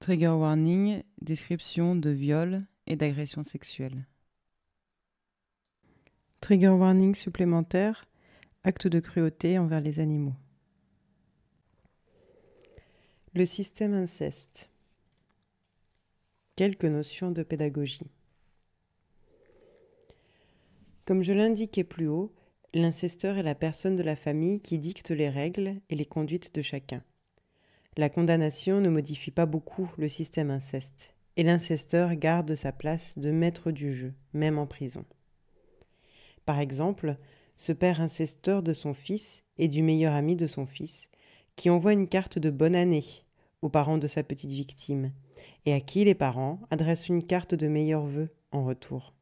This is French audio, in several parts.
Trigger warning, description de viol et d'agression sexuelle. Trigger warning supplémentaire, acte de cruauté envers les animaux. Le système inceste. Quelques notions de pédagogie. Comme je l'indiquais plus haut, l'incesteur est la personne de la famille qui dicte les règles et les conduites de chacun. La condamnation ne modifie pas beaucoup le système inceste, et l'incesteur garde sa place de maître du jeu, même en prison. Par exemple, ce père incesteur de son fils et du meilleur ami de son fils, qui envoie une carte de bonne année aux parents de sa petite victime, et à qui les parents adressent une carte de meilleurs vœux en retour.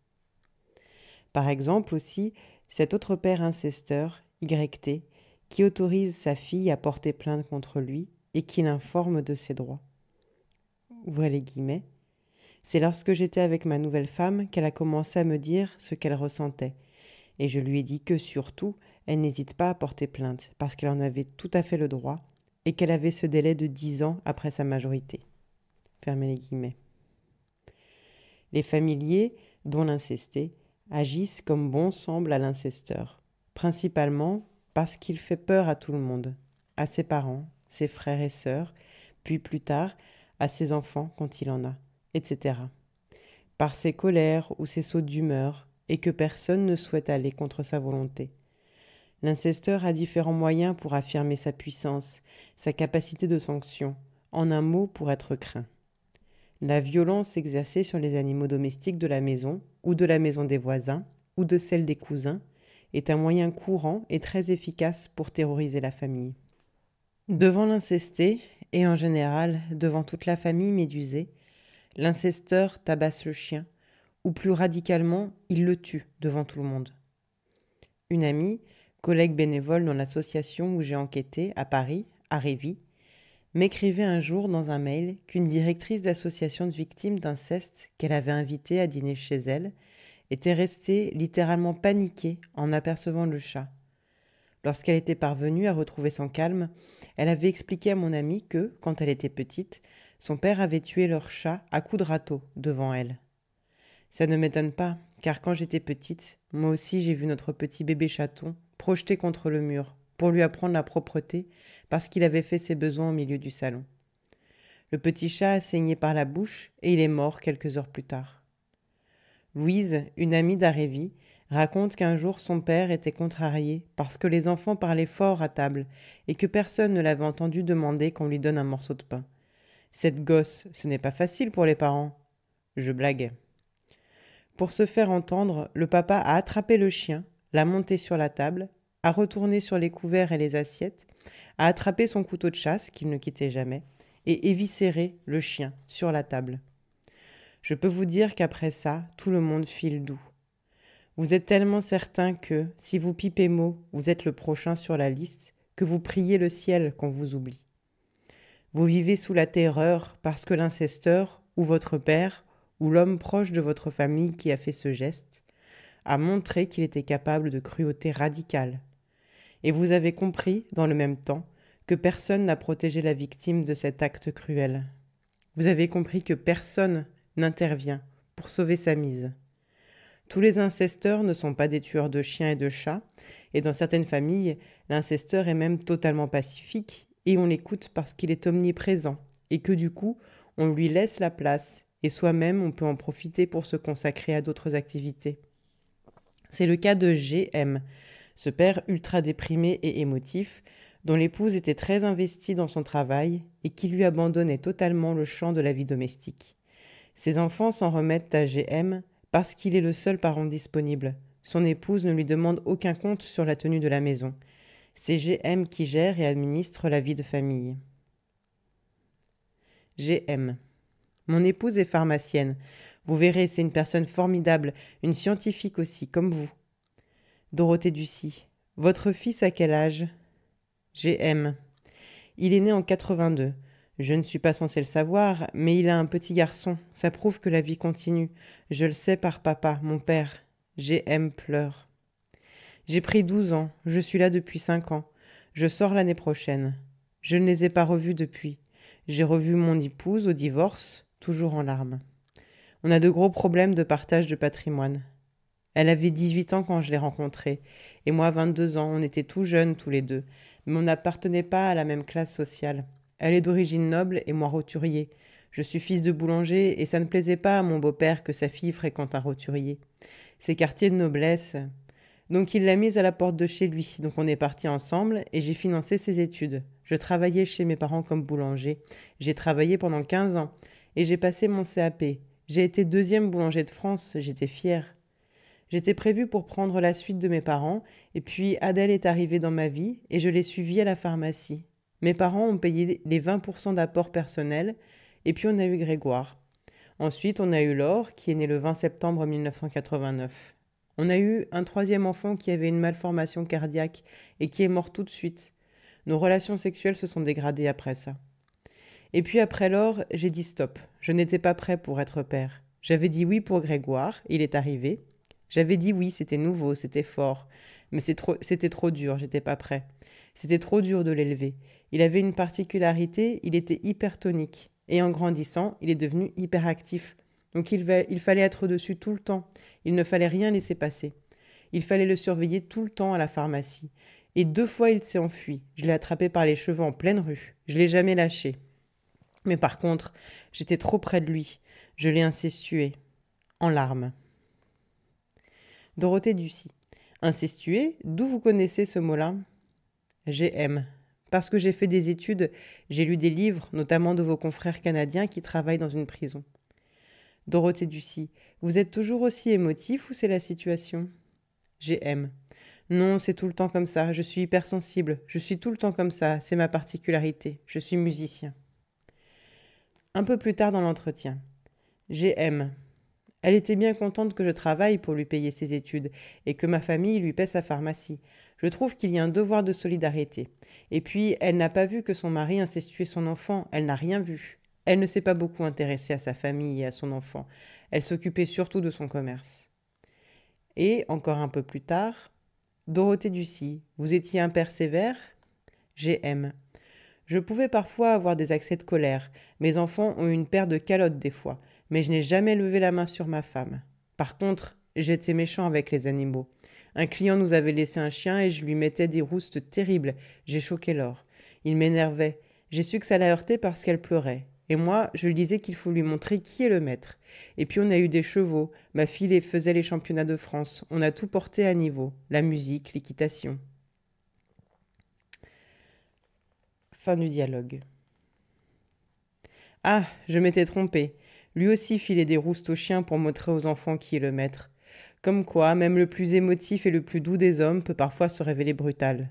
Par exemple aussi, cet autre père incesteur, YT, qui autorise sa fille à porter plainte contre lui et qui l'informe de ses droits. Ouvrez les guillemets. C'est lorsque j'étais avec ma nouvelle femme qu'elle a commencé à me dire ce qu'elle ressentait, et je lui ai dit que surtout, elle n'hésite pas à porter plainte, parce qu'elle en avait tout à fait le droit, et qu'elle avait ce délai de 10 ans après sa majorité. Fermez les guillemets. Les familiers, dont l'incesté, agissent comme bon semble à l'incesteur, principalement parce qu'il fait peur à tout le monde, à ses parents, ses frères et sœurs, puis plus tard à ses enfants quand il en a, etc. Par ses colères ou ses sautes d'humeur, et que personne ne souhaite aller contre sa volonté. L'incesteur a différents moyens pour affirmer sa puissance, sa capacité de sanction, en un mot pour être craint. La violence exercée sur les animaux domestiques de la maison, ou de la maison des voisins, ou de celle des cousins, est un moyen courant et très efficace pour terroriser la famille. Devant l'incesté, et en général devant toute la famille médusée, l'incesteur tabasse le chien, ou plus radicalement, il le tue devant tout le monde. Une amie, collègue bénévole dans l'association où j'ai enquêté, à Paris, à Révis, m'écrivait un jour dans un mail qu'une directrice d'association de victimes d'inceste qu'elle avait invitée à dîner chez elle était restée littéralement paniquée en apercevant le chat. Lorsqu'elle était parvenue à retrouver son calme, elle avait expliqué à mon amie que, quand elle était petite, son père avait tué leur chat à coups de râteau devant elle. Ça ne m'étonne pas, car quand j'étais petite, moi aussi j'ai vu notre petit bébé chaton projeté contre le mur pour lui apprendre la propreté parce qu'il avait fait ses besoins au milieu du salon. Le petit chat a saigné par la bouche et il est mort quelques heures plus tard. Louise, une amie d'Arévi, raconte qu'un jour son père était contrarié parce que les enfants parlaient fort à table et que personne ne l'avait entendu demander qu'on lui donne un morceau de pain. Cette gosse, ce n'est pas facile pour les parents. Je blaguais. Pour se faire entendre, le papa a attrapé le chien, l'a monté sur la table, a retourné sur les couverts et les assiettes, a attrapé son couteau de chasse, qu'il ne quittait jamais, et éviscéré le chien sur la table. Je peux vous dire qu'après ça, tout le monde file doux. Vous êtes tellement certain que, si vous pipez mot, vous êtes le prochain sur la liste, que vous priez le ciel qu'on vous oublie. Vous vivez sous la terreur parce que l'incesteur, ou votre père, ou l'homme proche de votre famille qui a fait ce geste, a montré qu'il était capable de cruauté radicale. Et vous avez compris, dans le même temps, que personne n'a protégé la victime de cet acte cruel. Vous avez compris que personne n'intervient pour sauver sa mise. Tous les incesteurs ne sont pas des tueurs de chiens et de chats, et dans certaines familles, l'incesteur est même totalement pacifique, et on l'écoute parce qu'il est omniprésent, et que du coup, on lui laisse la place, et soi-même on peut en profiter pour se consacrer à d'autres activités. C'est le cas de GM, ce père ultra déprimé et émotif, dont l'épouse était très investie dans son travail et qui lui abandonnait totalement le champ de la vie domestique. Ses enfants s'en remettent à GM parce qu'il est le seul parent disponible. Son épouse ne lui demande aucun compte sur la tenue de la maison. C'est GM qui gère et administre la vie de famille. GM. Mon épouse est pharmacienne. Vous verrez, c'est une personne formidable, une scientifique aussi, comme vous. Dorothée Ducy. Votre fils a quel âge? GM. Il est né en 82. Je ne suis pas censée le savoir, mais il a un petit garçon. Ça prouve que la vie continue. Je le sais par papa, mon père. GM pleure. J'ai pris 12 ans. Je suis là depuis 5 ans. Je sors l'année prochaine. Je ne les ai pas revus depuis. J'ai revu mon épouse au divorce, toujours en larmes. On a de gros problèmes de partage de patrimoine. Elle avait 18 ans quand je l'ai rencontrée, et moi 22 ans, on était tout jeunes tous les deux, mais on n'appartenait pas à la même classe sociale. Elle est d'origine noble et moi roturier. Je suis fils de boulanger et ça ne plaisait pas à mon beau-père que sa fille fréquente un roturier. Ces quartiers de noblesse. Donc il l'a mise à la porte de chez lui, donc on est partis ensemble et j'ai financé ses études. Je travaillais chez mes parents comme boulanger. J'ai travaillé pendant 15 ans et j'ai passé mon CAP. J'ai été deuxième boulanger de France, j'étais fière. J'étais prévue pour prendre la suite de mes parents, et puis Adèle est arrivée dans ma vie et je l'ai suivie à la pharmacie. Mes parents ont payé les 20% d'apport personnel, et puis on a eu Grégoire. Ensuite, on a eu Laure, qui est née le 20 septembre 1989. On a eu un troisième enfant qui avait une malformation cardiaque et qui est mort tout de suite. Nos relations sexuelles se sont dégradées après ça. Et puis après Laure, j'ai dit stop. Je n'étais pas prêt pour être père. J'avais dit oui pour Grégoire, il est arrivé. J'avais dit oui, c'était nouveau, c'était fort. Mais c'était trop dur, j'étais pas prêt. C'était trop dur de l'élever. Il avait une particularité, il était hypertonique. Et en grandissant, il est devenu hyperactif. Donc il fallait être dessus tout le temps. Il ne fallait rien laisser passer. Il fallait le surveiller tout le temps à la pharmacie. Et 2 fois, il s'est enfui. Je l'ai attrapé par les cheveux en pleine rue. Je l'ai jamais lâché. Mais par contre, j'étais trop près de lui. Je l'ai incestué. En larmes. Dorothée Ducy. Incestué, d'où vous connaissez ce mot-là? GM. Parce que j'ai fait des études, j'ai lu des livres, notamment de vos confrères canadiens qui travaillent dans une prison. Dorothée Ducy. Vous êtes toujours aussi émotif ou c'est la situation? GM. Non, c'est tout le temps comme ça, je suis hypersensible, je suis tout le temps comme ça, c'est ma particularité, je suis musicien. Un peu plus tard dans l'entretien. GM. Elle était bien contente que je travaille pour lui payer ses études et que ma famille lui paie sa pharmacie. Je trouve qu'il y a un devoir de solidarité. Et puis, elle n'a pas vu que son mari incestuait son enfant, elle n'a rien vu. Elle ne s'est pas beaucoup intéressée à sa famille et à son enfant. Elle s'occupait surtout de son commerce. Et, encore un peu plus tard, Dorothée Ducy, vous étiez un père sévère? GM. Je pouvais parfois avoir des accès de colère. Mes enfants ont une paire de calottes des fois. Mais je n'ai jamais levé la main sur ma femme. Par contre, j'étais méchant avec les animaux. Un client nous avait laissé un chien et je lui mettais des roustes terribles. J'ai choqué Laure. Il m'énervait. J'ai su que ça la heurtait parce qu'elle pleurait. Et moi, je lui disais qu'il faut lui montrer qui est le maître. Et puis on a eu des chevaux. Ma fille faisait les championnats de France. On a tout porté à niveau. La musique, l'équitation. Fin du dialogue. Ah, je m'étais trompée. Lui aussi filait des roustes aux chiens pour montrer aux enfants qui est le maître. Comme quoi, même le plus émotif et le plus doux des hommes peut parfois se révéler brutal.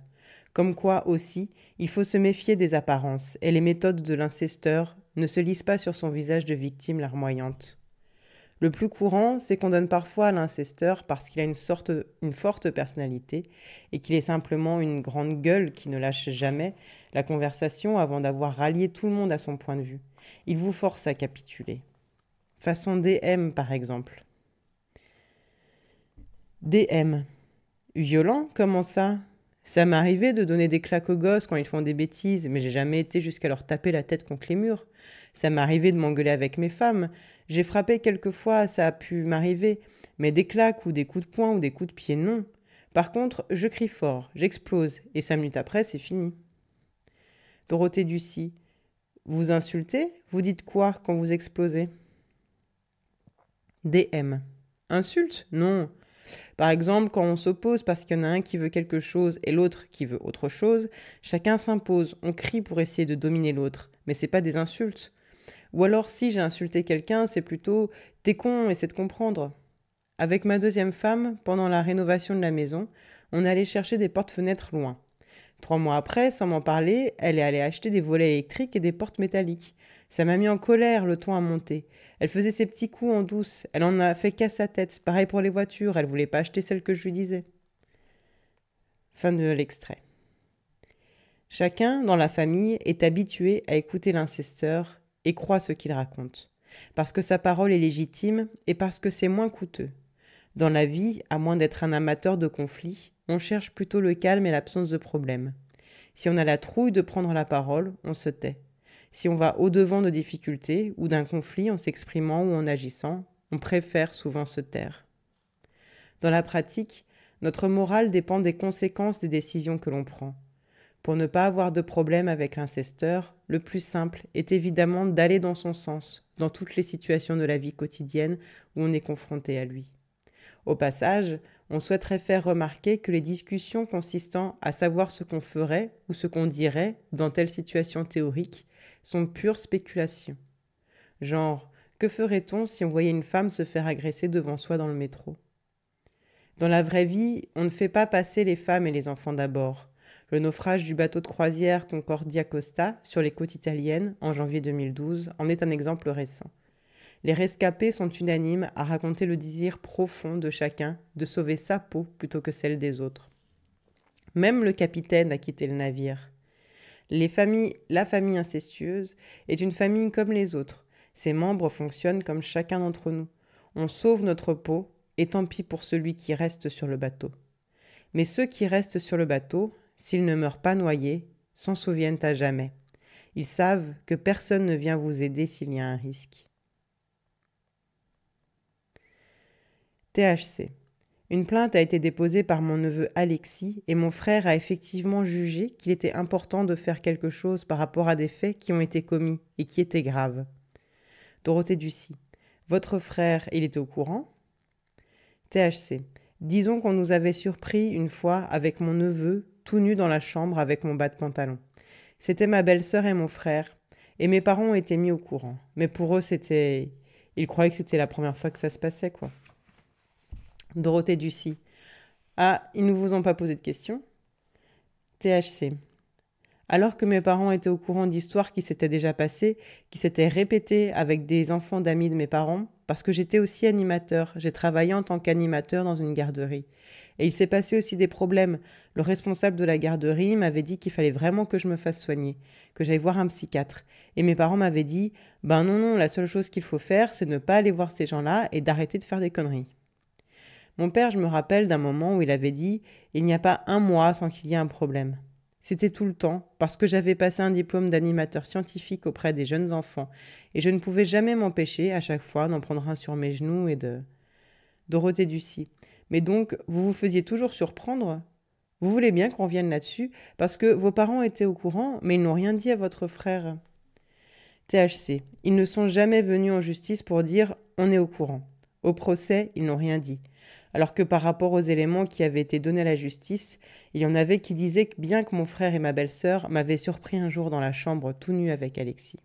Comme quoi, aussi, il faut se méfier des apparences, et les méthodes de l'incesteur ne se lisent pas sur son visage de victime larmoyante. Le plus courant, c'est qu'on donne parfois à l'incesteur parce qu'il a une forte personnalité et qu'il est simplement une grande gueule qui ne lâche jamais la conversation avant d'avoir rallié tout le monde à son point de vue. Il vous force à capituler. Façon DM, par exemple. DM. Violent, comment ça? Ça m'est arrivé de donner des claques aux gosses quand ils font des bêtises, mais j'ai jamais été jusqu'à leur taper la tête contre les murs. Ça m'est arrivé de m'engueuler avec mes femmes. J'ai frappé quelquefois, ça a pu m'arriver, mais des claques ou des coups de poing ou des coups de pied, non. Par contre, je crie fort, j'explose, et 5 minutes après, c'est fini. Dorothée Ducy. Vous insultez? Vous dites quoi quand vous explosez? DM. Insulte? Non. Par exemple, quand on s'oppose parce qu'il y en a un qui veut quelque chose et l'autre qui veut autre chose, chacun s'impose, on crie pour essayer de dominer l'autre, mais c'est pas des insultes. Ou alors si j'ai insulté quelqu'un, c'est plutôt t'es con, essaie de comprendre. Avec ma deuxième femme, pendant la rénovation de la maison, on est allé chercher des portes-fenêtres loin. 3 mois après, sans m'en parler, elle est allée acheter des volets électriques et des portes métalliques. Ça m'a mis en colère, le ton a monté. Elle faisait ses petits coups en douce, elle en a fait qu'à sa tête. Pareil pour les voitures, elle voulait pas acheter celle que je lui disais. Fin de l'extrait. Chacun, dans la famille, est habitué à écouter l'incesteur et croit ce qu'il raconte. Parce que sa parole est légitime et parce que c'est moins coûteux. Dans la vie, à moins d'être un amateur de conflits, on cherche plutôt le calme et l'absence de problème. Si on a la trouille de prendre la parole, on se tait. Si on va au-devant de difficultés ou d'un conflit en s'exprimant ou en agissant, on préfère souvent se taire. Dans la pratique, notre morale dépend des conséquences des décisions que l'on prend. Pour ne pas avoir de problème avec l'incesteur, le plus simple est évidemment d'aller dans son sens, dans toutes les situations de la vie quotidienne où on est confronté à lui. Au passage, on souhaiterait faire remarquer que les discussions consistant à savoir ce qu'on ferait ou ce qu'on dirait dans telle situation théorique sont pure spéculation. Genre, que ferait-on si on voyait une femme se faire agresser devant soi dans le métro ? Dans la vraie vie, on ne fait pas passer les femmes et les enfants d'abord. Le naufrage du bateau de croisière Concordia Costa sur les côtes italiennes en janvier 2012 en est un exemple récent. Les rescapés sont unanimes à raconter le désir profond de chacun de sauver sa peau plutôt que celle des autres. Même le capitaine a quitté le navire. La famille incestueuse est une famille comme les autres. Ses membres fonctionnent comme chacun d'entre nous. On sauve notre peau, et tant pis pour celui qui reste sur le bateau. Mais ceux qui restent sur le bateau, s'ils ne meurent pas noyés, s'en souviennent à jamais. Ils savent que personne ne vient vous aider s'il y a un risque. THC. Une plainte a été déposée par mon neveu Alexis et mon frère a effectivement jugé qu'il était important de faire quelque chose par rapport à des faits qui ont été commis et qui étaient graves. Dorothée Ducy. Votre frère, il était au courant ? THC. Disons qu'on nous avait surpris une fois avec mon neveu, tout nu dans la chambre avec mon bas de pantalon. C'était ma belle-sœur et mon frère, et mes parents ont été mis au courant. Mais pour eux, ils croyaient que c'était la première fois que ça se passait, quoi. Dorothée Ducy. Ah, ils ne vous ont pas posé de questions ? THC. Alors que mes parents étaient au courant d'histoires qui s'étaient déjà passées, qui s'étaient répétées avec des enfants d'amis de mes parents, parce que j'étais aussi animateur, j'ai travaillé en tant qu'animateur dans une garderie. Et il s'est passé aussi des problèmes. Le responsable de la garderie m'avait dit qu'il fallait vraiment que je me fasse soigner, que j'aille voir un psychiatre. Et mes parents m'avaient dit « Ben non, la seule chose qu'il faut faire, c'est de ne pas aller voir ces gens-là et d'arrêter de faire des conneries. » Mon père, je me rappelle d'un moment où il avait dit « Il n'y a pas un mois sans qu'il y ait un problème. » C'était tout le temps, parce que j'avais passé un diplôme d'animateur scientifique auprès des jeunes enfants, et je ne pouvais jamais m'empêcher, à chaque fois, d'en prendre un sur mes genoux et de... Dorothée Ducy. Mais donc, vous vous faisiez toujours surprendre ? Vous voulez bien qu'on revienne là-dessus, parce que vos parents étaient au courant, mais ils n'ont rien dit à votre frère. THC. Ils ne sont jamais venus en justice pour dire « on est au courant ». Au procès, ils n'ont rien dit. Alors que par rapport aux éléments qui avaient été donnés à la justice, il y en avait qui disaient que bien que mon frère et ma belle-sœur m'avaient surpris un jour dans la chambre tout nu avec Alexis.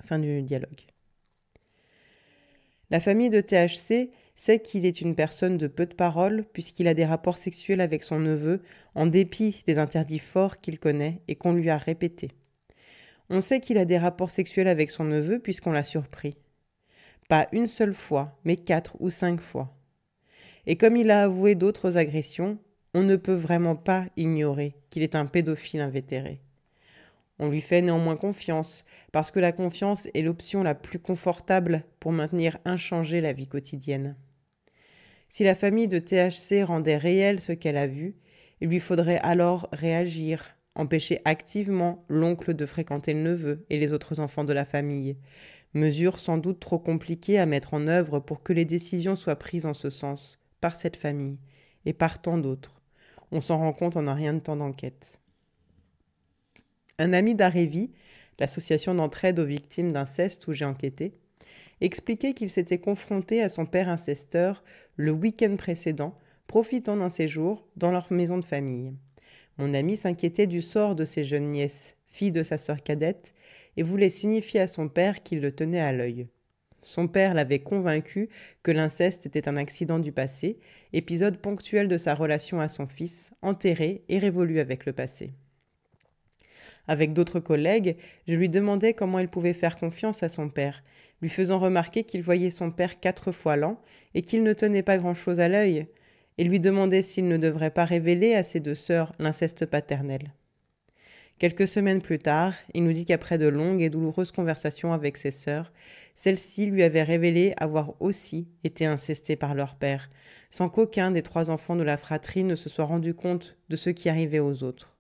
Fin du dialogue. La famille de THC sait qu'il est une personne de peu de paroles puisqu'il a des rapports sexuels avec son neveu en dépit des interdits forts qu'il connaît et qu'on lui a répétés. On sait qu'il a des rapports sexuels avec son neveu puisqu'on l'a surpris. Pas une seule fois, mais 4 ou 5 fois. Et comme il a avoué d'autres agressions, on ne peut vraiment pas ignorer qu'il est un pédophile invétéré. On lui fait néanmoins confiance, parce que la confiance est l'option la plus confortable pour maintenir inchangée la vie quotidienne. Si la famille de THC rendait réel ce qu'elle a vu, il lui faudrait alors réagir, empêcher activement l'oncle de fréquenter le neveu et les autres enfants de la famille. Mesure sans doute trop compliquée à mettre en œuvre pour que les décisions soient prises en ce sens, par cette famille et par tant d'autres. On s'en rend compte en un rien de temps d'enquête. Un ami d'Arévi, l'association d'entraide aux victimes d'inceste où j'ai enquêté, expliquait qu'il s'était confronté à son père incesteur le week-end précédent, profitant d'un séjour dans leur maison de famille. Mon ami s'inquiétait du sort de ses jeunes nièces, filles de sa sœur cadette, et voulait signifier à son père qu'il le tenait à l'œil. Son père l'avait convaincu que l'inceste était un accident du passé, épisode ponctuel de sa relation à son fils, enterré et révolu avec le passé. Avec d'autres collègues, je lui demandais comment il pouvait faire confiance à son père, lui faisant remarquer qu'il voyait son père 4 fois l'an et qu'il ne tenait pas grand-chose à l'œil, et lui demandais s'il ne devrait pas révéler à ses 2 sœurs l'inceste paternel. Quelques semaines plus tard, il nous dit qu'après de longues et douloureuses conversations avec ses sœurs, celles-ci lui avaient révélé avoir aussi été incestées par leur père, sans qu'aucun des 3 enfants de la fratrie ne se soit rendu compte de ce qui arrivait aux autres.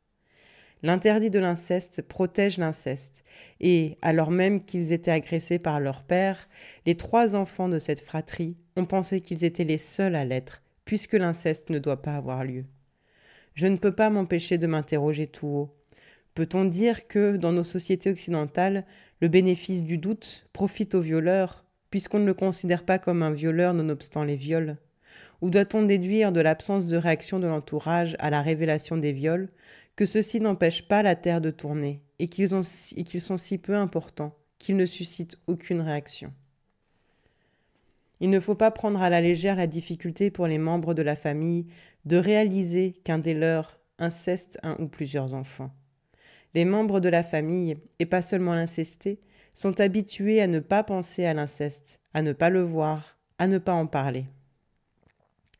L'interdit de l'inceste protège l'inceste, et, alors même qu'ils étaient agressés par leur père, les 3 enfants de cette fratrie ont pensé qu'ils étaient les seuls à l'être, puisque l'inceste ne doit pas avoir lieu. Je ne peux pas m'empêcher de m'interroger tout haut. Peut-on dire que, dans nos sociétés occidentales, le bénéfice du doute profite aux violeurs, puisqu'on ne le considère pas comme un violeur nonobstant les viols? Ou doit-on déduire de l'absence de réaction de l'entourage à la révélation des viols que ceux-ci n'empêchent pas la terre de tourner et qu'ils sont si peu importants qu'ils ne suscitent aucune réaction? Il ne faut pas prendre à la légère la difficulté pour les membres de la famille de réaliser qu'un des leurs inceste un ou plusieurs enfants. Les membres de la famille, et pas seulement l'incesté, sont habitués à ne pas penser à l'inceste, à ne pas le voir, à ne pas en parler.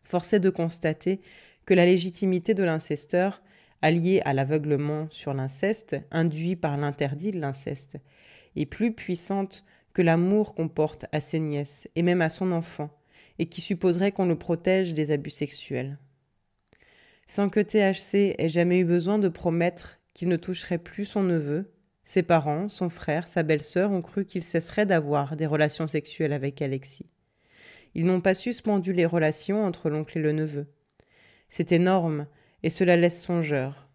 Force est de constater que la légitimité de l'incesteur, alliée à l'aveuglement sur l'inceste, induit par l'interdit de l'inceste, est plus puissante que l'amour qu'on porte à ses nièces et même à son enfant, et qui supposerait qu'on le protège des abus sexuels. Sans que THC ait jamais eu besoin de promettre qu'il ne toucherait plus son neveu, ses parents, son frère, sa belle-sœur ont cru qu'il cesserait d'avoir des relations sexuelles avec Alexis. Ils n'ont pas suspendu les relations entre l'oncle et le neveu. C'est énorme, et cela laisse songeur.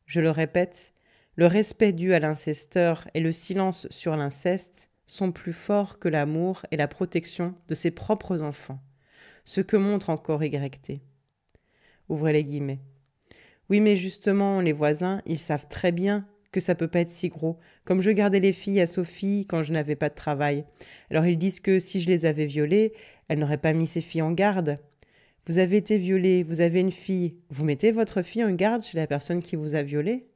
Je le répète, le respect dû à l'incesteur et le silence sur l'inceste sont plus forts que l'amour et la protection de ses propres enfants, ce que montre encore YT. Ouvrez les guillemets. Oui, mais justement, les voisins, ils savent très bien que ça peut pas être si gros, comme je gardais les filles à Sophie quand je n'avais pas de travail. Alors ils disent que si je les avais violées, elle n'aurait pas mis ses filles en garde. Vous avez été violée, vous avez une fille, vous mettez votre fille en garde chez la personne qui vous a violée?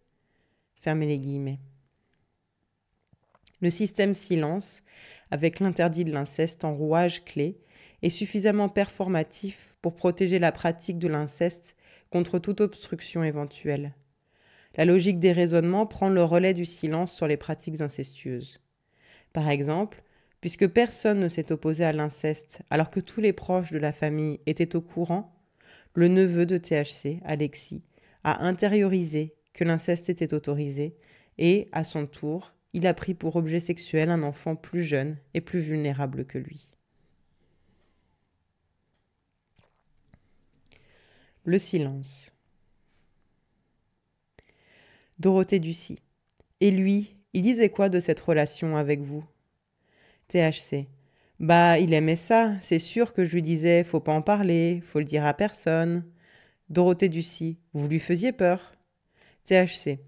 Fermez les guillemets. Le système silence, avec l'interdit de l'inceste en rouage clé, est suffisamment performatif pour protéger la pratique de l'inceste contre toute obstruction éventuelle. La logique des raisonnements prend le relais du silence sur les pratiques incestueuses. Par exemple, puisque personne ne s'est opposé à l'inceste alors que tous les proches de la famille étaient au courant, le neveu de THC, Alexis, a intériorisé que l'inceste était autorisé et, à son tour, il a pris pour objet sexuel un enfant plus jeune et plus vulnérable que lui. Le silence. Dorothée Ducy. Et lui, il disait quoi de cette relation avec vous? THC. Bah, il aimait ça, c'est sûr que je lui disais, faut pas en parler, faut le dire à personne. Dorothée Ducy. Vous lui faisiez peur? THC.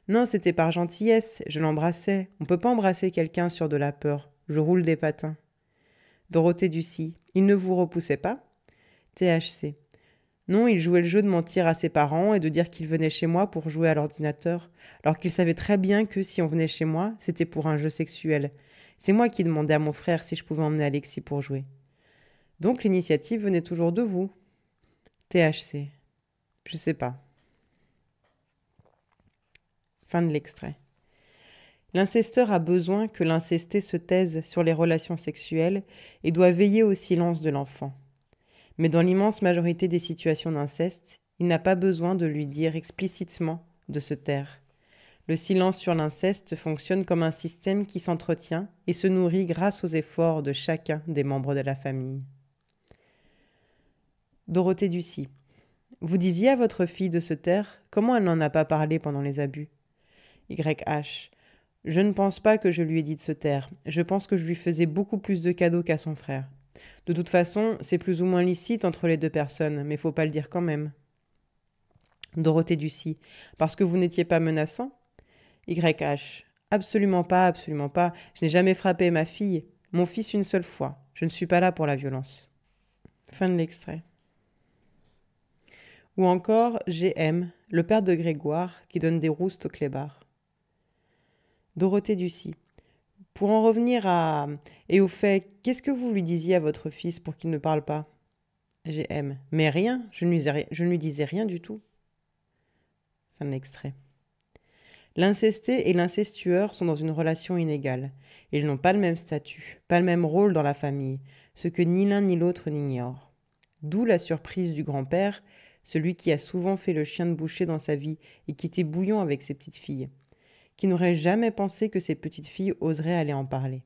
Non, c'était par gentillesse, je l'embrassais. On peut pas embrasser quelqu'un sur de la peur. Je roule des patins. Dorothée Ducy. Il ne vous repoussait pas? THC. Non, il jouait le jeu de mentir à ses parents et de dire qu'il venait chez moi pour jouer à l'ordinateur, alors qu'il savait très bien que si on venait chez moi, c'était pour un jeu sexuel. C'est moi qui demandais à mon frère si je pouvais emmener Alexis pour jouer. Donc l'initiative venait toujours de vous. THC. Je sais pas. Fin de l'extrait. L'incesteur a besoin que l'incesté se taise sur les relations sexuelles et doit veiller au silence de l'enfant. Mais dans l'immense majorité des situations d'inceste, il n'a pas besoin de lui dire explicitement de se taire. Le silence sur l'inceste fonctionne comme un système qui s'entretient et se nourrit grâce aux efforts de chacun des membres de la famille. Dorothée Ducy. Vous disiez à votre fille de se taire, comment elle n'en a pas parlé pendant les abus? YH. Je ne pense pas que je lui ai dit de se taire. Je pense que je lui faisais beaucoup plus de cadeaux qu'à son frère. De toute façon, c'est plus ou moins licite entre les 2 personnes, mais faut pas le dire quand même. Dorothée Ducy. Parce que vous n'étiez pas menaçant? YH. Absolument pas, absolument pas. Je n'ai jamais frappé ma fille. Mon fils une seule fois. Je ne suis pas là pour la violence. Fin de l'extrait. Ou encore GM, le père de Grégoire, qui donne des roustes au clébard. Dorothée Ducy. Pour en revenir et au fait, qu'est-ce que vous lui disiez à votre fils pour qu'il ne parle pas? GM. Mais rien, je ne lui disais rien du tout. Fin de l'extrait. L'incesté et l'incestueur sont dans une relation inégale. Ils n'ont pas le même statut, pas le même rôle dans la famille, ce que ni l'un ni l'autre n'ignore. D'où la surprise du grand-père, celui qui a souvent fait le chien de boucher dans sa vie et qui était bouillant avec ses petites filles, qui n'aurait jamais pensé que ses petites filles oseraient aller en parler.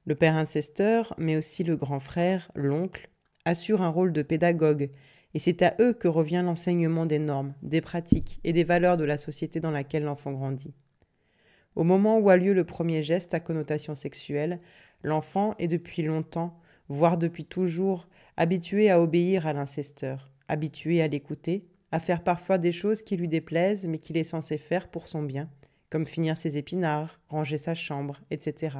Le père incesteur, mais aussi le grand frère, l'oncle, assurent un rôle de pédagogue, et c'est à eux que revient l'enseignement des normes, des pratiques et des valeurs de la société dans laquelle l'enfant grandit. Au moment où a lieu le premier geste à connotation sexuelle, l'enfant est depuis longtemps, voire depuis toujours, habitué à obéir à l'incesteur, habitué à l'écouter, à faire parfois des choses qui lui déplaisent mais qu'il est censé faire pour son bien, comme finir ses épinards, ranger sa chambre, etc.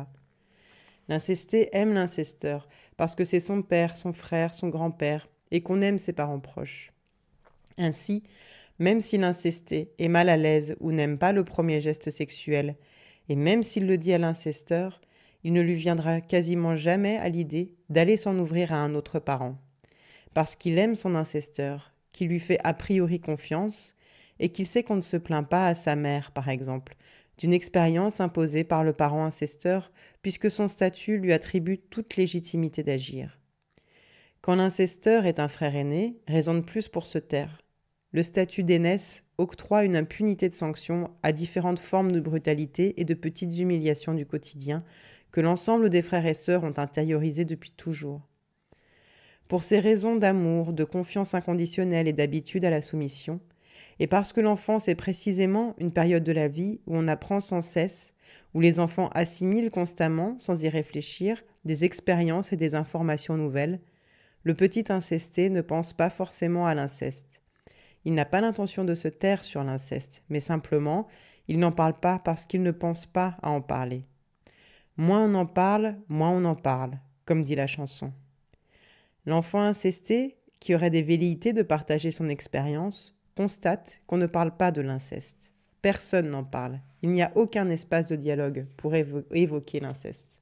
L'incesté aime l'incesteur parce que c'est son père, son frère, son grand-père, et qu'on aime ses parents proches. Ainsi, même si l'incesté est mal à l'aise ou n'aime pas le premier geste sexuel, et même s'il le dit à l'incesteur, il ne lui viendra quasiment jamais à l'idée d'aller s'en ouvrir à un autre parent, parce qu'il aime son incesteur, qu'il lui fait a priori confiance, et qu'il sait qu'on ne se plaint pas à sa mère, par exemple, d'une expérience imposée par le parent incesteur, puisque son statut lui attribue toute légitimité d'agir. Quand l'incesteur est un frère aîné, raison de plus pour se taire. Le statut d'aînesse octroie une impunité de sanction à différentes formes de brutalité et de petites humiliations du quotidien que l'ensemble des frères et sœurs ont intériorisées depuis toujours. Pour ces raisons d'amour, de confiance inconditionnelle et d'habitude à la soumission, et parce que l'enfance est précisément une période de la vie où on apprend sans cesse, où les enfants assimilent constamment, sans y réfléchir, des expériences et des informations nouvelles, le petit incesté ne pense pas forcément à l'inceste. Il n'a pas l'intention de se taire sur l'inceste, mais simplement, il n'en parle pas parce qu'il ne pense pas à en parler. Moins on en parle, moins on en parle, comme dit la chanson. L'enfant incesté, qui aurait des velléités de partager son expérience, constate qu'on ne parle pas de l'inceste. Personne n'en parle. Il n'y a aucun espace de dialogue pour évoquer l'inceste.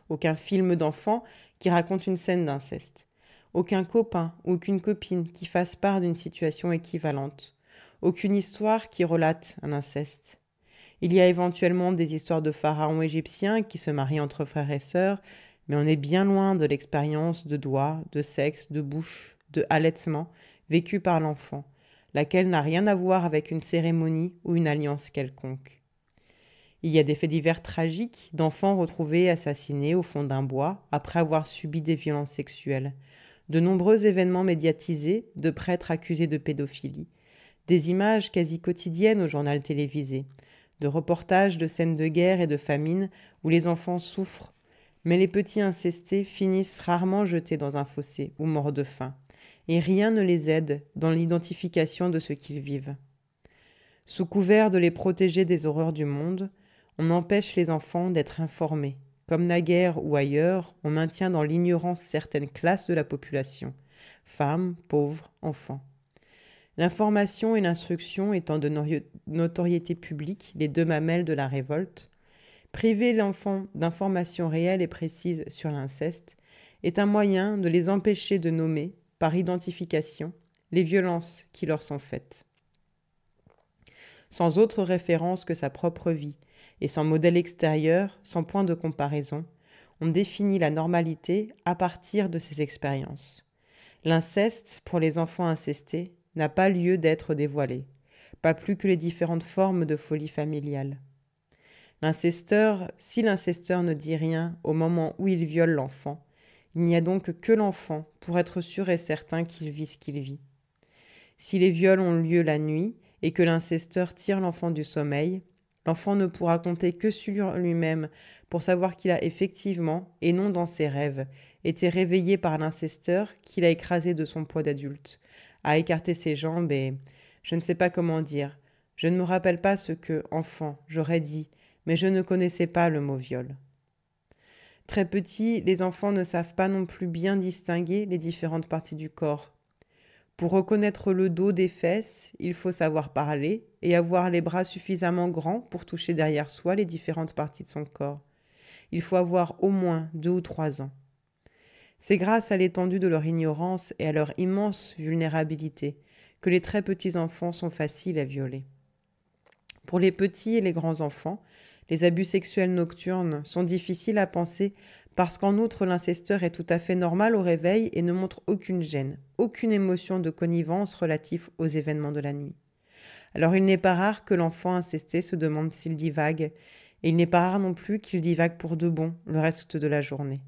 Aucun film d'enfant qui raconte une scène d'inceste. Aucun copain ou aucune copine qui fasse part d'une situation équivalente. Aucune histoire qui relate un inceste. Il y a éventuellement des histoires de pharaons égyptiens qui se marient entre frères et sœurs, mais on est bien loin de l'expérience de doigts, de sexe, de bouche, de halètement vécue par l'enfant, laquelle n'a rien à voir avec une cérémonie ou une alliance quelconque. Il y a des faits divers tragiques d'enfants retrouvés assassinés au fond d'un bois après avoir subi des violences sexuelles, de nombreux événements médiatisés de prêtres accusés de pédophilie, des images quasi quotidiennes au journal télévisé, de reportages de scènes de guerre et de famine où les enfants souffrent, mais les petits incestés finissent rarement jetés dans un fossé ou morts de faim, et rien ne les aide dans l'identification de ce qu'ils vivent. Sous couvert de les protéger des horreurs du monde, on empêche les enfants d'être informés. Comme naguère ou ailleurs, on maintient dans l'ignorance certaines classes de la population, femmes, pauvres, enfants. L'information et l'instruction étant de notoriété publique les deux mamelles de la révolte, priver l'enfant d'informations réelles et précises sur l'inceste est un moyen de les empêcher de nommer, par identification, les violences qui leur sont faites. Sans autre référence que sa propre vie, et sans modèle extérieur, sans point de comparaison, on définit la normalité à partir de ces expériences. L'inceste, pour les enfants incestés, n'a pas lieu d'être dévoilé, pas plus que les différentes formes de folie familiale. L'incesteur, si l'incesteur ne dit rien au moment où il viole l'enfant, il n'y a donc que l'enfant pour être sûr et certain qu'il vit ce qu'il vit. Si les viols ont lieu la nuit et que l'incesteur tire l'enfant du sommeil, l'enfant ne pourra compter que sur lui-même pour savoir qu'il a effectivement, et non dans ses rêves, été réveillé par l'incesteur qu'il a écrasé de son poids d'adulte, a écarté ses jambes et, je ne sais pas comment dire, je ne me rappelle pas ce que, enfant, j'aurais dit, mais je ne connaissais pas le mot viol. Très petits, les enfants ne savent pas non plus bien distinguer les différentes parties du corps. Pour reconnaître le dos des fesses, il faut savoir parler et avoir les bras suffisamment grands pour toucher derrière soi les différentes parties de son corps. Il faut avoir au moins 2 ou 3 ans. C'est grâce à l'étendue de leur ignorance et à leur immense vulnérabilité que les très petits enfants sont faciles à violer. Pour les petits et les grands enfants, les abus sexuels nocturnes sont difficiles à penser parce qu'en outre l'incesteur est tout à fait normal au réveil et ne montre aucune gêne, aucune émotion de connivence relative aux événements de la nuit. Alors il n'est pas rare que l'enfant incesté se demande s'il divague, et il n'est pas rare non plus qu'il divague pour de bon le reste de la journée.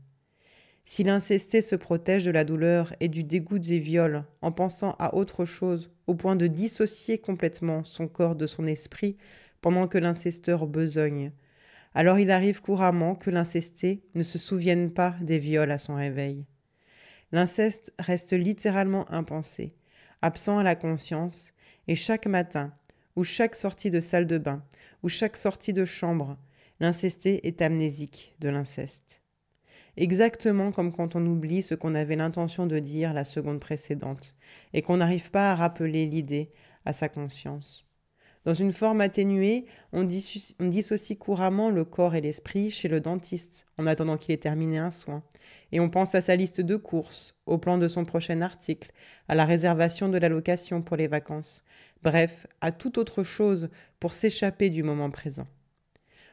Si l'incesté se protège de la douleur et du dégoût des viols en pensant à autre chose, au point de dissocier complètement son corps de son esprit pendant que l'incesteur besogne, alors il arrive couramment que l'incesté ne se souvienne pas des viols à son réveil. L'inceste reste littéralement impensé, absent à la conscience, et chaque matin, ou chaque sortie de salle de bain, ou chaque sortie de chambre, l'incesté est amnésique de l'inceste. Exactement comme quand on oublie ce qu'on avait l'intention de dire la seconde précédente, et qu'on n'arrive pas à rappeler l'idée à sa conscience. Dans une forme atténuée, on dissocie couramment le corps et l'esprit chez le dentiste, en attendant qu'il ait terminé un soin. Et on pense à sa liste de courses, au plan de son prochain article, à la réservation de la location pour les vacances, bref, à toute autre chose pour s'échapper du moment présent.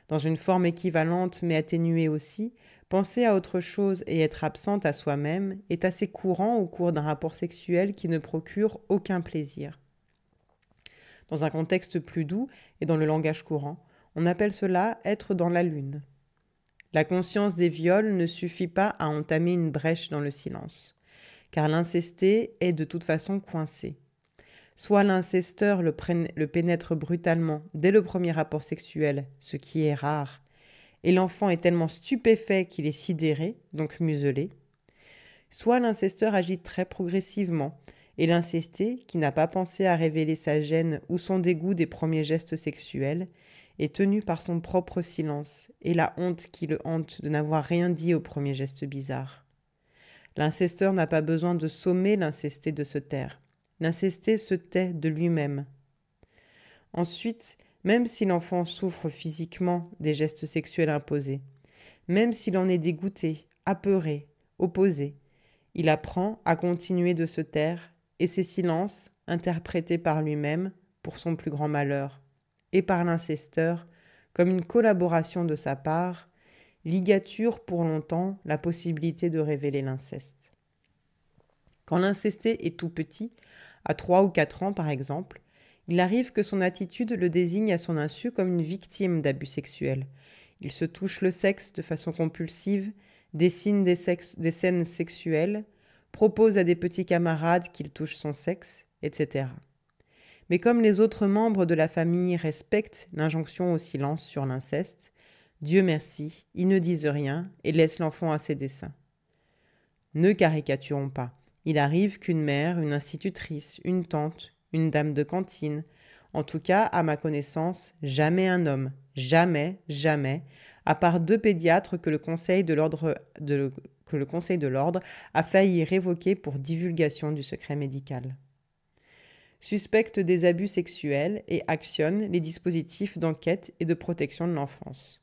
Dans une forme équivalente mais atténuée aussi, penser à autre chose et être absente à soi-même est assez courant au cours d'un rapport sexuel qui ne procure aucun plaisir. Dans un contexte plus doux et dans le langage courant, on appelle cela être dans la lune. La conscience des viols ne suffit pas à entamer une brèche dans le silence, car l'incesté est de toute façon coincé. Soit l'incesteur le pénètre brutalement dès le premier rapport sexuel, ce qui est rare, et l'enfant est tellement stupéfait qu'il est sidéré, donc muselé. Soit l'incesteur agit très progressivement, et l'incesté, qui n'a pas pensé à révéler sa gêne ou son dégoût des premiers gestes sexuels, est tenu par son propre silence et la honte qui le hante de n'avoir rien dit au premier geste bizarre. L'incesteur n'a pas besoin de sommer l'incesté de se taire. L'incesté se tait de lui-même. Ensuite, même si l'enfant souffre physiquement des gestes sexuels imposés, même s'il en est dégoûté, apeuré, opposé, il apprend à continuer de se taire et ses silences, interprétés par lui-même pour son plus grand malheur, et par l'incesteur, comme une collaboration de sa part, ligature pour longtemps la possibilité de révéler l'inceste. Quand l'incesté est tout petit, à 3 ou 4 ans par exemple, il arrive que son attitude le désigne à son insu comme une victime d'abus sexuels. Il se touche le sexe de façon compulsive, dessine des scènes sexuelles, propose à des petits camarades qu'il touche son sexe, etc. Mais comme les autres membres de la famille respectent l'injonction au silence sur l'inceste, Dieu merci, ils ne disent rien et laissent l'enfant à ses desseins. Ne caricaturons pas. Il arrive qu'une mère, une institutrice, une tante, une dame de cantine, en tout cas, à ma connaissance, jamais un homme, jamais, à part 2 pédiatres que le Conseil de l'Ordre a failli révoquer pour divulgation du secret médical. Suspecte des abus sexuels et actionne les dispositifs d'enquête et de protection de l'enfance.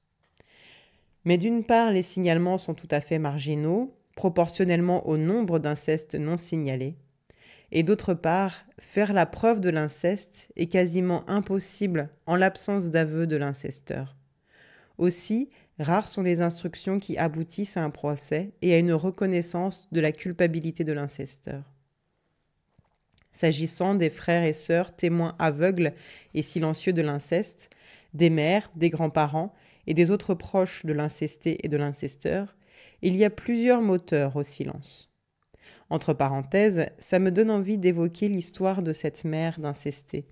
Mais d'une part, les signalements sont tout à fait marginaux, proportionnellement au nombre d'incestes non signalés, et d'autre part, faire la preuve de l'inceste est quasiment impossible en l'absence d'aveu de l'incesteur. Aussi, rares sont les instructions qui aboutissent à un procès et à une reconnaissance de la culpabilité de l'incesteur. S'agissant des frères et sœurs témoins aveugles et silencieux de l'inceste, des mères, des grands-parents et des autres proches de l'incesté et de l'incesteur, il y a plusieurs moteurs au silence. Entre parenthèses, ça me donne envie d'évoquer l'histoire de cette mère d'incesté,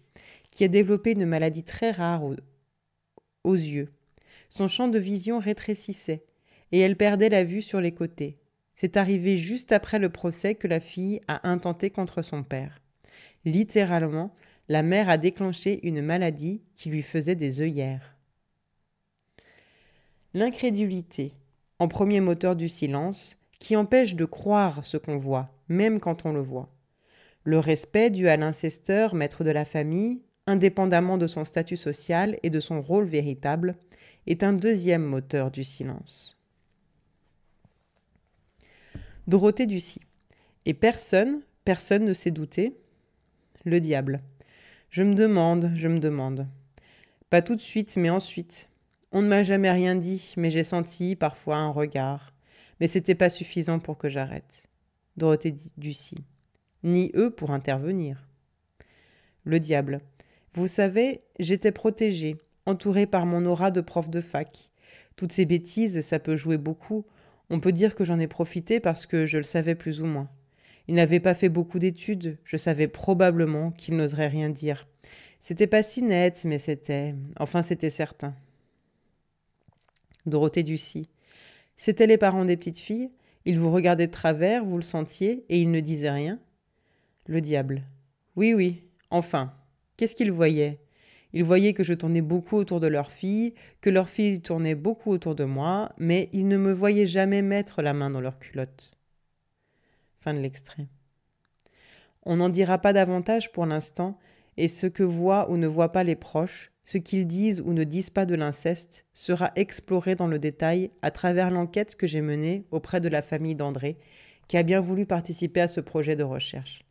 qui a développé une maladie très rare aux yeux. Son champ de vision rétrécissait, et elle perdait la vue sur les côtés. C'est arrivé juste après le procès que la fille a intenté contre son père. Littéralement, la mère a déclenché une maladie qui lui faisait des œillères. L'incrédulité, en premier moteur du silence, qui empêche de croire ce qu'on voit, même quand on le voit. Le respect dû à l'incesteur, maître de la famille, indépendamment de son statut social et de son rôle véritable, est un deuxième moteur du silence. Dorothée Ducy. Et personne ne s'est douté. Le diable. Je me demande. Pas tout de suite, mais ensuite. On ne m'a jamais rien dit, mais j'ai senti parfois un regard. Mais c'était pas suffisant pour que j'arrête. Dorothée Ducy. ni eux pour intervenir. Le diable. Vous savez, j'étais protégée, entourée par mon aura de prof de fac. Toutes ces bêtises, ça peut jouer beaucoup. On peut dire que j'en ai profité parce que je le savais plus ou moins. Il n'avait pas fait beaucoup d'études, je savais probablement qu'il n'oserait rien dire. C'était pas si net, mais c'était certain. Dorothée Ducy. C'étaient les parents des petites filles. Ils vous regardaient de travers, vous le sentiez, et ils ne disaient rien. Le diable. Oui, oui. Enfin, qu'est-ce qu'ils voyaient ? Ils voyaient que je tournais beaucoup autour de leurs filles, que leurs filles tournaient beaucoup autour de moi, mais ils ne me voyaient jamais mettre la main dans leur culotte. Fin de l'extrait. On n'en dira pas davantage pour l'instant, et ce que voient ou ne voient pas les proches, ce qu'ils disent ou ne disent pas de l'inceste, sera exploré dans le détail à travers l'enquête que j'ai menée auprès de la famille d'André, qui a bien voulu participer à ce projet de recherche.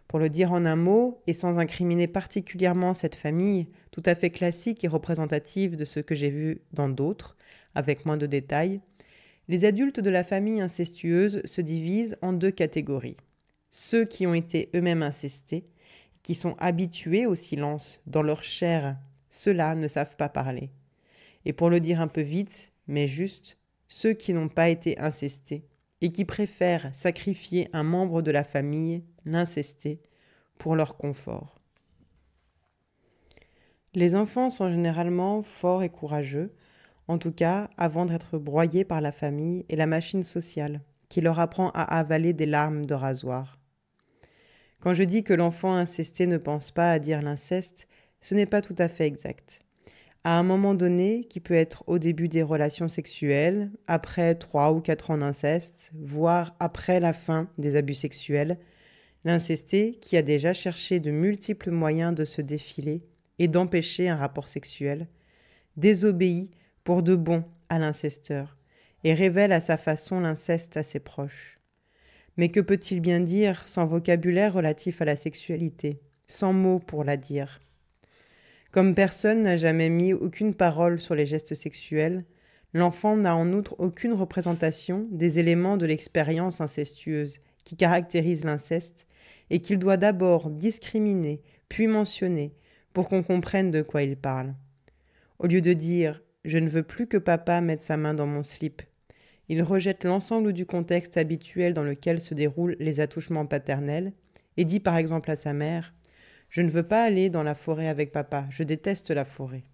Pour le dire en un mot, et sans incriminer particulièrement cette famille, tout à fait classique et représentative de ce que j'ai vu dans d'autres, avec moins de détails, les adultes de la famille incestueuse se divisent en deux catégories. Ceux qui ont été eux-mêmes incestés, qui sont habitués au silence dans leur chair, ceux-là ne savent pas parler. Et pour le dire un peu vite, mais juste, ceux qui n'ont pas été incestés et qui préfèrent sacrifier un membre de la famille, l'incesté, pour leur confort. Les enfants sont généralement forts et courageux, en tout cas avant d'être broyés par la famille et la machine sociale, qui leur apprend à avaler des larmes de rasoir. Quand je dis que l'enfant incesté ne pense pas à dire l'inceste, ce n'est pas tout à fait exact. À un moment donné, qui peut être au début des relations sexuelles, après 3 ou 4 ans d'inceste, voire après la fin des abus sexuels, l'incesté, qui a déjà cherché de multiples moyens de se défiler et d'empêcher un rapport sexuel, désobéit pour de bon à l'incesteur et révèle à sa façon l'inceste à ses proches. Mais que peut-il bien dire sans vocabulaire relatif à la sexualité, sans mots pour la dire ? Comme personne n'a jamais mis aucune parole sur les gestes sexuels, l'enfant n'a en outre aucune représentation des éléments de l'expérience incestueuse qui caractérise l'inceste et qu'il doit d'abord discriminer, puis mentionner, pour qu'on comprenne de quoi il parle. Au lieu de dire « je ne veux plus que papa mette sa main dans mon slip », il rejette l'ensemble du contexte habituel dans lequel se déroulent les attouchements paternels et dit par exemple à sa mère « je ne veux pas aller dans la forêt avec papa, je déteste la forêt ».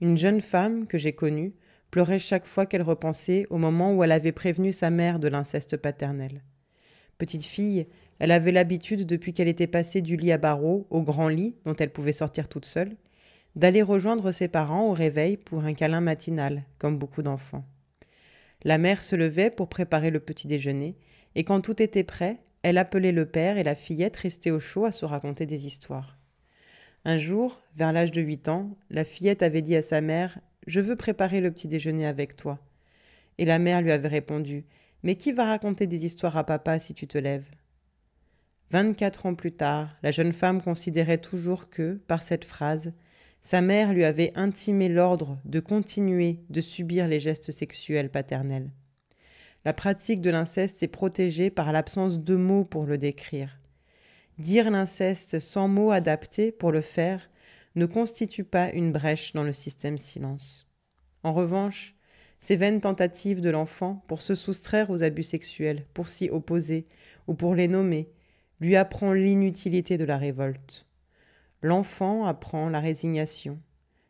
Une jeune femme que j'ai connue pleurait chaque fois qu'elle repensait au moment où elle avait prévenu sa mère de l'inceste paternel. Petite fille, elle avait l'habitude, depuis qu'elle était passée du lit à barreaux au grand lit, dont elle pouvait sortir toute seule, d'aller rejoindre ses parents au réveil pour un câlin matinal, comme beaucoup d'enfants. La mère se levait pour préparer le petit déjeuner, et quand tout était prêt, elle appelait le père et la fillette restaient au chaud à se raconter des histoires. Un jour, vers l'âge de 8 ans, la fillette avait dit à sa mère « Je veux préparer le petit déjeuner avec toi ». Et la mère lui avait répondu « Mais qui va raconter des histoires à papa si tu te lèves ?» 24 ans plus tard, la jeune femme considérait toujours que, par cette phrase, sa mère lui avait intimé l'ordre de continuer de subir les gestes sexuels paternels. La pratique de l'inceste est protégée par l'absence de mots pour le décrire. Dire l'inceste sans mots adaptés pour le faire ne constitue pas une brèche dans le système silence. En revanche, ces vaines tentatives de l'enfant pour se soustraire aux abus sexuels, pour s'y opposer ou pour les nommer, lui apprend l'inutilité de la révolte. L'enfant apprend la résignation.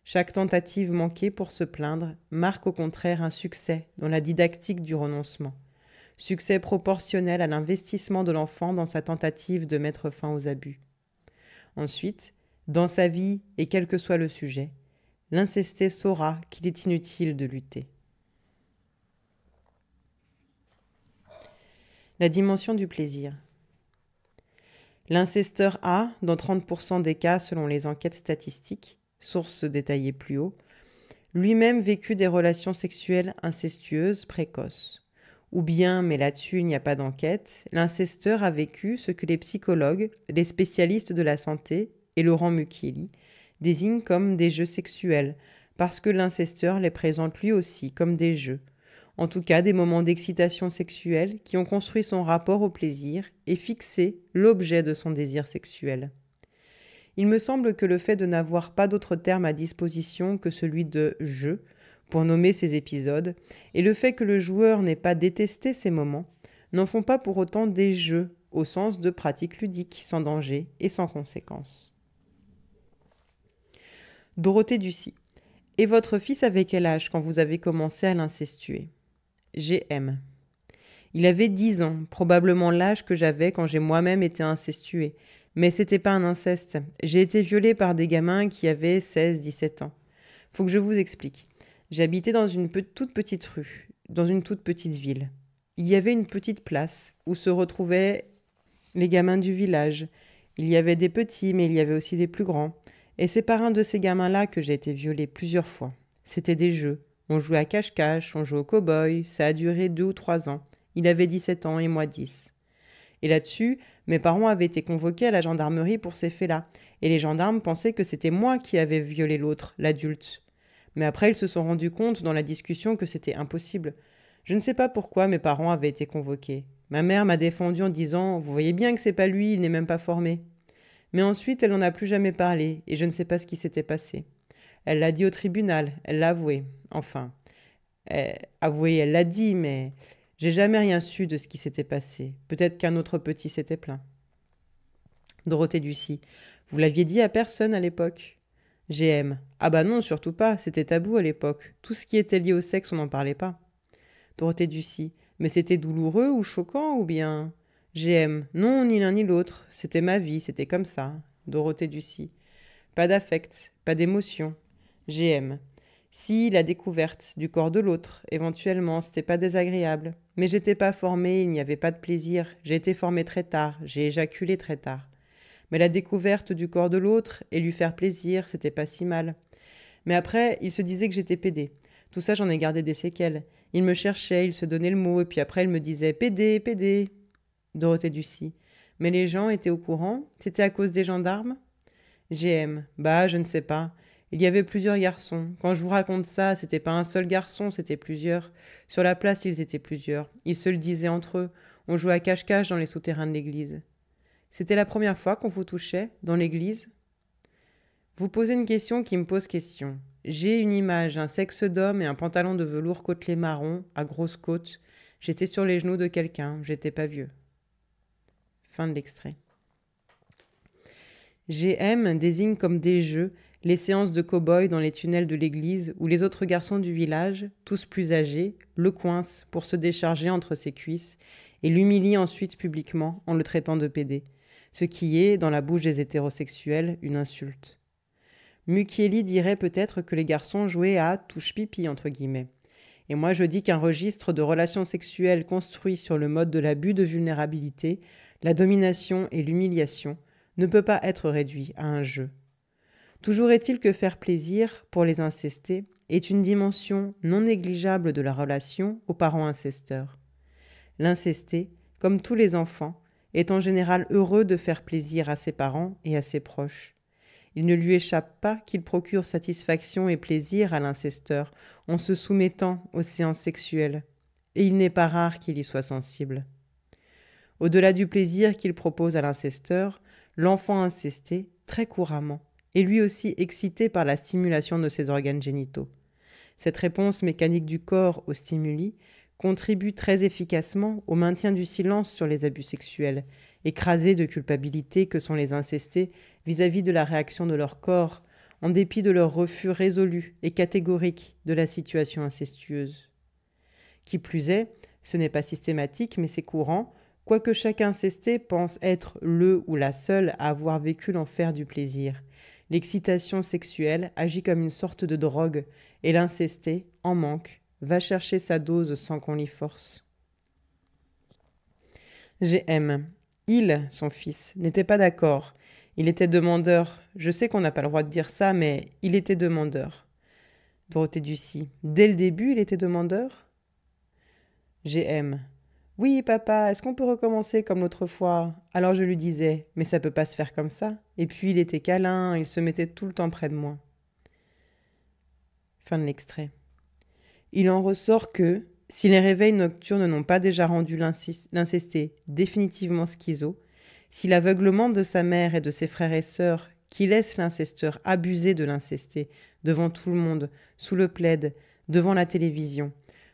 Chaque tentative manquée pour se plaindre marque au contraire un succès dans la didactique du renoncement. Succès proportionnel à l'investissement de l'enfant dans sa tentative de mettre fin aux abus. Ensuite, dans sa vie et quel que soit le sujet, l'incesté saura qu'il est inutile de lutter. La dimension du plaisir. L'incesteur a, dans 30% des cas selon les enquêtes statistiques, sources détaillées plus haut, lui-même vécu des relations sexuelles incestueuses précoces. Ou bien, mais là-dessus il n'y a pas d'enquête, l'incesteur a vécu ce que les psychologues, les spécialistes de la santé et Laurent Mucchielli désignent comme des jeux sexuels, parce que l'incesteur les présente lui aussi comme des jeux. en tout cas des moments d'excitation sexuelle qui ont construit son rapport au plaisir et fixé l'objet de son désir sexuel. Il me semble que le fait de n'avoir pas d'autre terme à disposition que celui de « jeu » pour nommer ces épisodes, et le fait que le joueur n'ait pas détesté ces moments, n'en font pas pour autant des jeux au sens de pratiques ludiques sans danger et sans conséquences. Dorothée Ducy. Et votre fils avait quel âge quand vous avez commencé à l'incestuer ? GM. Il avait 10 ans, probablement l'âge que j'avais quand j'ai moi-même été incestuée. Mais c'était pas un inceste. J'ai été violée par des gamins qui avaient 16-17 ans. Faut que je vous explique. J'habitais dans une toute petite rue, dans une toute petite ville. Il y avait une petite place où se retrouvaient les gamins du village. Il y avait des petits, mais il y avait aussi des plus grands. Et c'est par un de ces gamins-là que j'ai été violée plusieurs fois. C'était des jeux. On jouait à cache-cache, on jouait au cow-boy. Ça a duré 2 ou 3 ans. Il avait 17 ans et moi 10. Et là-dessus, mes parents avaient été convoqués à la gendarmerie pour ces faits-là. Et les gendarmes pensaient que c'était moi qui avais violé l'autre, l'adulte. Mais après, ils se sont rendus compte dans la discussion que c'était impossible. Je ne sais pas pourquoi mes parents avaient été convoqués. Ma mère m'a défendu en disant « Vous voyez bien que c'est pas lui, il n'est même pas formé ». Mais ensuite, elle n'en a plus jamais parlé, et je ne sais pas ce qui s'était passé. Elle l'a dit au tribunal, elle l'a avoué. Enfin, avoué, elle l'a dit, mais j'ai jamais rien su de ce qui s'était passé. Peut-être qu'un autre petit s'était plaint. Dorothée Ducy. Vous l'aviez dit à personne à l'époque ? GM. Ah bah non, surtout pas, c'était tabou à l'époque. Tout ce qui était lié au sexe, on n'en parlait pas. Dorothée Ducy. Mais c'était douloureux ou choquant ou bien... GM. Non, ni l'un ni l'autre. C'était ma vie, c'était comme ça. Dorothée Ducy. Pas d'affect, pas d'émotion. GM. Si, la découverte du corps de l'autre, éventuellement, c'était pas désagréable. Mais j'étais pas formée, il n'y avait pas de plaisir. J'ai été formée très tard, j'ai éjaculé très tard. Mais la découverte du corps de l'autre et lui faire plaisir, c'était pas si mal. Mais après, il se disait que j'étais pédé. Tout ça, j'en ai gardé des séquelles. Il me cherchait, il se donnait le mot, et puis après, il me disait « pédé, pédé ». Dorothée Ducy. Mais les gens étaient au courant ? C'était à cause des gendarmes ? GM. Bah, je ne sais pas. Il y avait plusieurs garçons. Quand je vous raconte ça, c'était pas un seul garçon, c'était plusieurs. Sur la place, ils étaient plusieurs. Ils se le disaient entre eux. On jouait à cache-cache dans les souterrains de l'église. C'était la première fois qu'on vous touchait, dans l'église ? Vous posez une question qui me pose question. J'ai une image, un sexe d'homme et un pantalon de velours côtelé marron, à grosses côtes. J'étais sur les genoux de quelqu'un, j'étais pas vieux. Fin de l'extrait. GM désigne comme des jeux les séances de cow-boy dans les tunnels de l'église où les autres garçons du village, tous plus âgés, le coincent pour se décharger entre ses cuisses et l'humilient ensuite publiquement en le traitant de pédé, ce qui est, dans la bouche des hétérosexuels, une insulte. Mukieli dirait peut-être que les garçons jouaient à « touche-pipi » entre guillemets. Et moi je dis qu'un registre de relations sexuelles construit sur le mode de l'abus de vulnérabilité, la domination et l'humiliation ne peut pas être réduit à un jeu. Toujours est-il que faire plaisir, pour les incestés, est une dimension non négligeable de la relation aux parents incesteurs. L'incesté, comme tous les enfants, est en général heureux de faire plaisir à ses parents et à ses proches. Il ne lui échappe pas qu'il procure satisfaction et plaisir à l'incesteur en se soumettant aux séances sexuelles, et il n'est pas rare qu'il y soit sensible. Au-delà du plaisir qu'il propose à l'incesteur, l'enfant incesté, très couramment, est lui aussi excité par la stimulation de ses organes génitaux. Cette réponse mécanique du corps aux stimuli contribue très efficacement au maintien du silence sur les abus sexuels, écrasés de culpabilité que sont les incestés vis-à-vis de la réaction de leur corps, en dépit de leur refus résolu et catégorique de la situation incestueuse. Qui plus est, ce n'est pas systématique, mais c'est courant, quoique chaque incesté pense être le ou la seule à avoir vécu l'enfer du plaisir. L'excitation sexuelle agit comme une sorte de drogue, et l'incesté, en manque, va chercher sa dose sans qu'on l'y force. GM. Il, son fils, n'était pas d'accord. Il était demandeur. Je sais qu'on n'a pas le droit de dire ça, mais il était demandeur. Dorothée Ducy. Dès le début, il était demandeur ? GM. Oui, papa, est-ce qu'on peut recommencer comme l'autre fois ? Alors je lui disais, mais ça peut pas se faire comme ça. Et puis il était câlin, il se mettait tout le temps près de moi. Fin de l'extrait. Il en ressort que, Si les réveils nocturnes n'ont pas déjà rendu l'incesté définitivement schizo, si l'aveuglement de sa mère et de ses frères et sœurs, qui laissent l'incesteur abuser de l'incesté devant tout le monde, sous le plaid, devant la télévision,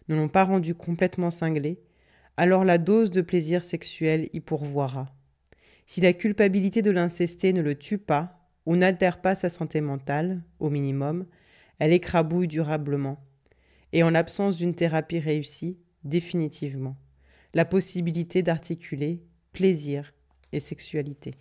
ne l'ont pas rendu complètement cinglé, alors la dose de plaisir sexuel y pourvoira. Si la culpabilité de l'incesté ne le tue pas, ou n'altère pas sa santé mentale, au minimum, elle écrabouille durablement. Et en l'absence d'une thérapie réussie, définitivement, la possibilité d'articuler plaisir et sexualité.